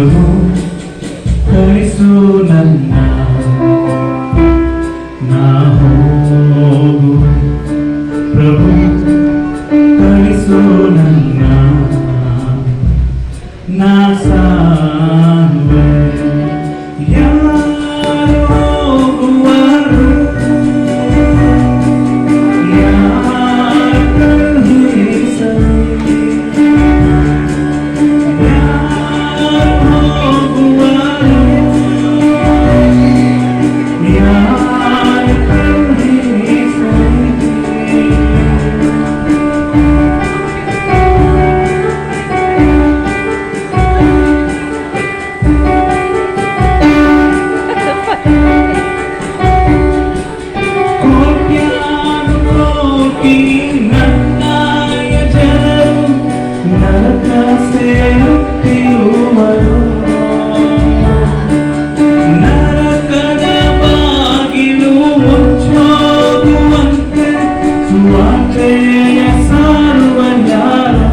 ಪ್ರಭು ಕಳಿಸು ನನ್ನ ನಾ ಹೋಗುವೆ ಪ್ರಭು ಕಳಿಸು ನನ್ನ ನಾ ಸಾಗುವೆ ಯಾರು ಹೋಗುವರು ಯಾರು ಕಳುಹಿಸಲಿ ಯಾರು ಹೋಗುವರು ಯಾರು ಕಳುಹಿಸಲಿ ನನ್ನಾಯ ಜನರು ನರಕ ಸೇರುತ್ತಿರುವರು ನರಕದ ಬಾಗಿಲು ಮುಚ್ಚೋಗುವಂತೆ ಸುವಾರ್ತೆಯ ಸಾರುವ ಯಾರೋ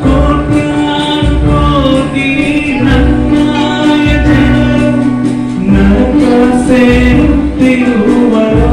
ಕೋಟ್ಯಾನು ಕೋಟಿ ನನ್ನಾಯ ಜನರು ನರಕ ಸೇರುತ್ತಿರುವರು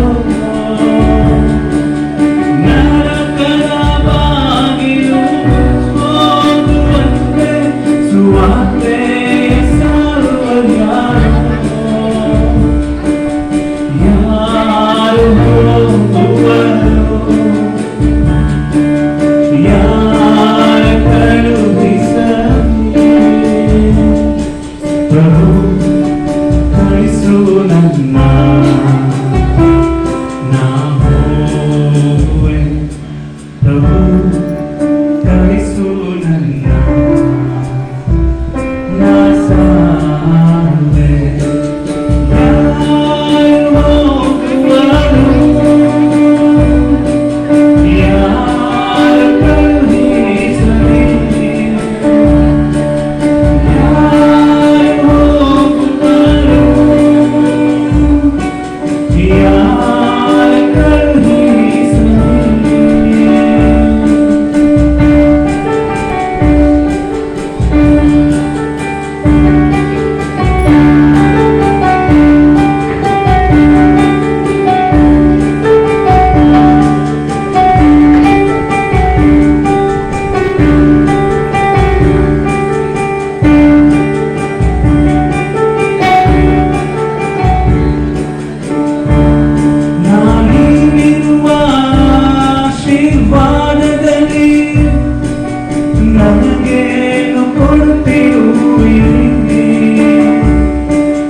ನಮಗೇನು ಕೊಡುತ್ತಿರುವಿರಿ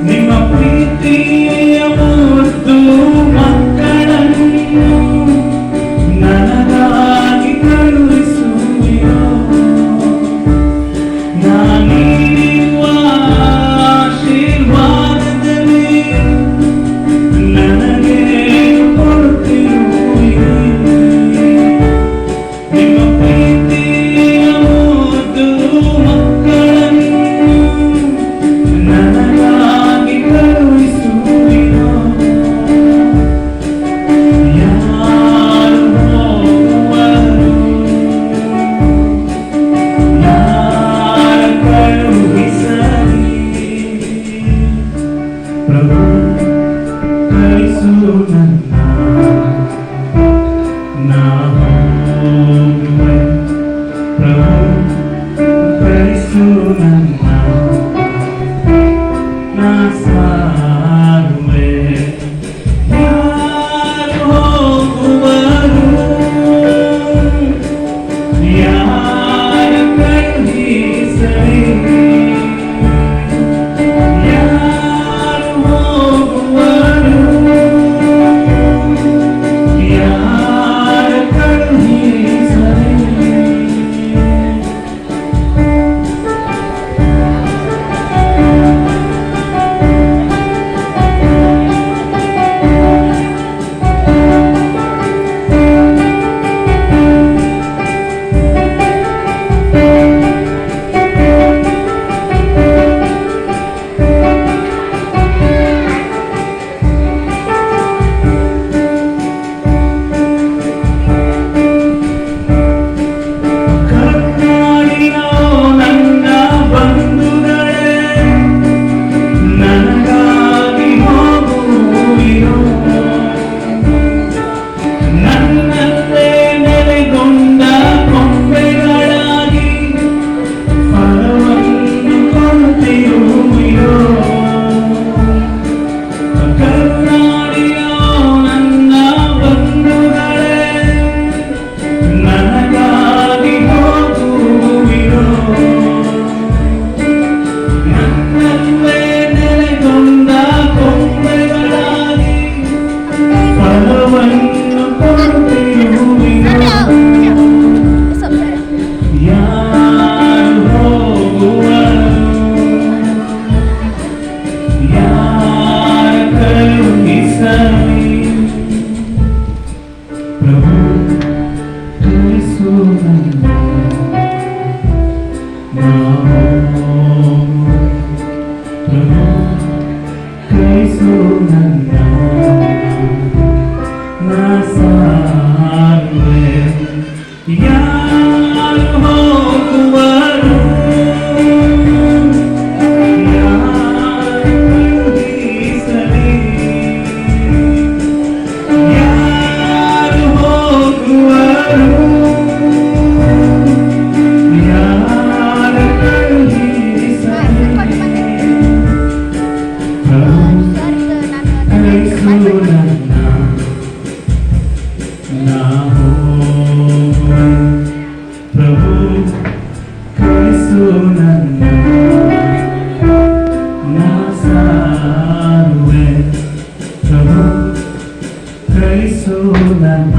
ನಿಮ್ಮ ಪ್ರೀತಿಯ ಮುದ್ದು ಮಕ್ಕಳನ್ನು ನನಗಾಗಿ ಕಳುಹಿಸುವಿರೋ ನಾನೀರುವ ಆಶೀರ್ವಾದದಲ್ಲಿ ನನಗೇನು ಕೊಡುತ್ತಿರುವಿರಿ ನಿಮ್ಮ ಪ್ರೀತಿಯ ಮುದ್ದು ಮಕ್ಕಳನ್ನು ನನಗಾಗಿ ಕಳುಹಿಸುವಿರೋ ಯಾರು ಹೋಗುವರು ಯಾರು ಕಳುಹಿಸಲಿ ಪ್ರಭು ಕಳಿಸು ನನ್ನ ನಾ ಹೋಗುವೆ ಪ್ರಭು ಕಳಿಸು ನನ್ನ ನಾ ಸಾಗುವೆ ಯಾರು ಹೋಗುವರು ಯಾರು ಕಳುಹಿಸಲಿ ಯಾರು ಹೋಗುವರು ಯಾರು ಕಳುಹಿಸಲಿ ಪ್ರಭು ಕೈಸು ನನ್ನ ನಾ ಸಾರುವೆ ಯಾರು ಹೋಗುವರು ಯಾರು ಕಳುಹಿಸಲಿ ಯಾರು ಹೋಗುವರು ಯಾರು ಕಳುಹಿಸಲಿ ಪ್ರಭು ಕೈಸು ನನ್ನ ನಾ ಹೋಗುವೆ ಪ್ರಭು ಕೈಸು ನನ್ನ ನಾ ಸಾರುವೆ ಪ್ರಭು ಕೈಸು ನನ್ನ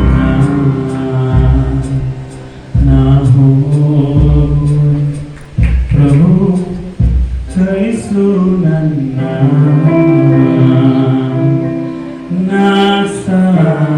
ನಾ ಹೋಗುವೆ ಪ್ರಭು ಕೈಸು ನನ್ನ ನಾ ಸಾರುವೆ